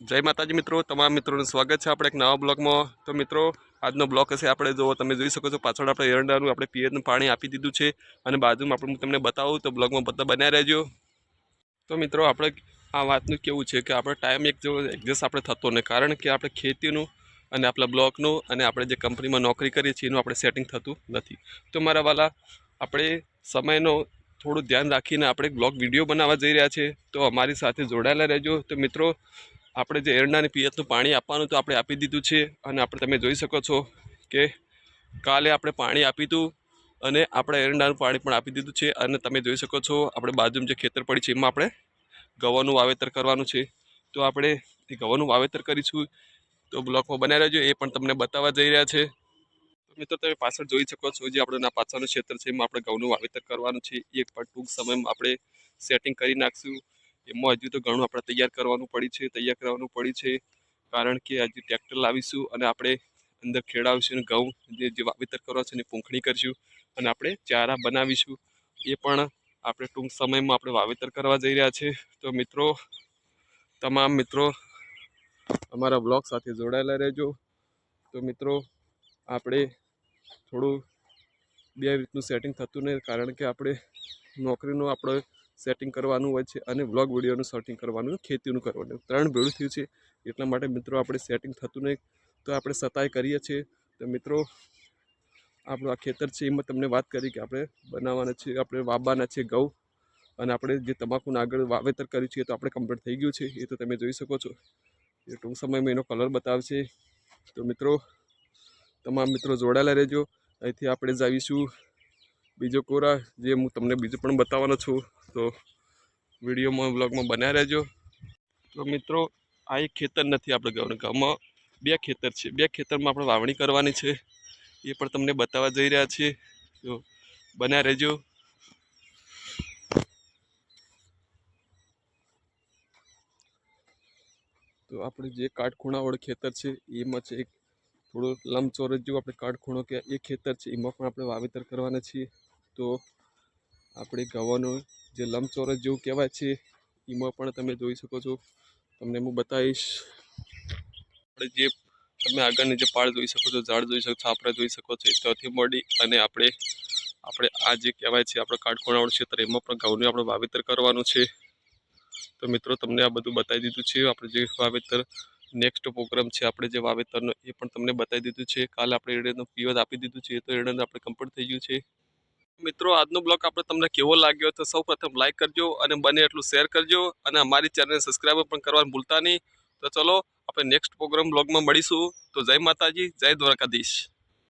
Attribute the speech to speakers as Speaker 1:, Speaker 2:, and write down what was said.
Speaker 1: જય માતાજી મિત્રો, તમામ મિત્રોનું સ્વાગત છે આપણે એક નવા બ્લોગમાં। તો મિત્રો આજનો બ્લોગ હશે આપણે જો તમે જોઈ શકો છો પાછળ આપણે એરંડાનું આપણે પિયતનું પાણી આપી દીધું છે અને બાજુમાં આપણે તમને બતાવું તો બ્લોગમાં બધા બન્યા રહેજો। તો મિત્રો આપણે આ વાતનું કેવું છે કે આપણે ટાઈમ એક જો એડજસ્ટ આપણે થતો નહીં, કારણ કે આપણે ખેતીનું અને આપણા બ્લોગનું અને આપણે જે કંપનીમાં નોકરી કરીએ છીએ એનું આપણે સેટિંગ થતું નથી। તો મારા વાલા આપણે સમયનો થોડું ધ્યાન રાખીને આપણે બ્લોગ વિડીયો બનાવવા જઈ રહ્યા છે, તો અમારી સાથે જોડાયેલા રહેજો। તો મિત્રો આપણે જે એરંડાની પિયતનું પાણી આપવાનું તો આપણે આપી દીધું છે અને આપણે તમે જોઈ શકો છો કે કાલે આપણે પાણી આપ્યું હતું અને આપણે એરંડાનું પાણી પણ આપી દીધું છે। અને તમે જોઈ શકો છો આપણે બાજુમાં જે ખેતર પડી છે એમાં આપણે ગવાનું વાવેતર કરવાનું છે, તો આપણે એ ગવાનું વાવેતર કરીશું। તો બ્લોકમાં બનાવી રહેજો, એ પણ તમને બતાવવા જઈ રહ્યા છે। તો મિત્રો તમે પાછળ જોઈ શકો છો જે આપણે પાછળનું ક્ષેત્ર છે એમાં આપણે ઘઉંનું વાવેતર કરવાનું છે, એ પણ ટૂંક સમયમાં આપણે સેટિંગ કરી નાખશું। એમાં હજુ તો ઘણું આપણે તૈયાર કરવાનું પડી છે, કારણ કે હજુ ટ્રેક્ટર લાવીશું અને આપણે અંદર ખેડાવીશું અને ઘઉં જે વાવેતર કરવા છે એની પૂંખણી કરીશું અને આપણે ચારા બનાવીશું, એ પણ આપણે ટૂંક સમયમાં આપણે વાવેતર કરવા જઈ રહ્યા છે। તો મિત્રો તમામ મિત્રો અમારા બ્લોગ સાથે જોડાયેલા રહેજો। તો મિત્રો આપણે થોડું બે રીતનું સેટિંગ થતું નહીં, કારણ કે આપણે નોકરીનું આપણે સેટિંગ કરવાનું હોય છે અને વ્લોગ વિડીયોનું સેટિંગ કરવાનું, ખેતીનું કરવાનું, ત્રણ ભેળું થયું છે। એટલા માટે મિત્રો આપણે સેટિંગ થતું નહીં, તો આપણે સતાય કરીએ છીએ। તો મિત્રો આપણું આ ખેતર છે એમાં તમને વાત કરી કે આપણે બનાવવાના છે, આપણે વાવવાના છે ઘઉં, અને આપણે જે તમાકુનું આગળ વાવેતર કર્યું છે એ તો આપણે કમ્પ્લીટ થઈ ગયું છે, એ તો તમે જોઈ શકો છો। એ ટૂંક સમયમાં એનો કલર બતાવશે। તો મિત્રો તમામ મિત્રો જોડાયેલા રહેજો। અહીંથી આપણે જાવીશું બીજો કોરા, જે હું તમને બીજું પણ બતાવવાનો છું, તો વિડીયોમાં બ્લોગમાં બનાવી રહેજો। તો મિત્રો આ એક ખેતર નથી, આપણે ગામમાં બે ખેતર છે, બે ખેતરમાં આપણે વાવણી કરવાની છે, એ પણ તમને બતાવવા જઈ રહ્યા છીએ। તો બન્યા રહેજો। તો આપણે જે કાટખૂણાવાળું ખેતર છે એમાં છે એક થોડું લંબચોરસ જેવું આપણે કાટખૂણો કે એ ખેતર છે એમાં પણ આપણે વાવેતર કરવાના છીએ। તો આપણે ગવાનું જે લંબચોરસ જેવું કહેવાય છે એમાં પણ તમે જોઈ શકો છો, તમને હું બતાવીશ। આપણે જે તમે આગળની જે પાળ જોઈ શકો છો, ઝાડ જોઈ શકો છો, છાપરા જોઈ શકો છો, ત્યાંથી મળી અને આપણે આ જે કહેવાય છે આપણે કાટખૂણાવાળું ક્ષેત્ર એમાં પણ ઘઉંનું આપણે વાવેતર કરવાનું છે। તો મિત્રો તમને આ બધું બતાવી દીધું છે, આપણે જે વાવેતર નેક્સ્ટ પ્રોગ્રામ છે આપણે જે વાવેતરનો એ પણ તમને બતાવી દીધું છે। કાલે આપણે એરંડાનું પિયત આપી દીધું છે, તો એરંડા આપણે કમ્પ્લીટ થઈ ગયું છે। મિત્રો આજનો બ્લોગ આપણે તમને કેવો લાગ્યો તો સૌ પ્રથમ લાઈક કરજો અને બને એટલું શેર કરજો અને અમારી ચેનલને સબસ્ક્રાઈબ પણ કરવાનું ભૂલતા નહીં। તો ચલો આપણે નેક્સ્ટ પ્રોગ્રામ બ્લોગમાં મળીશું। તો જય માતાજી, જય દ્વારકાધીશ।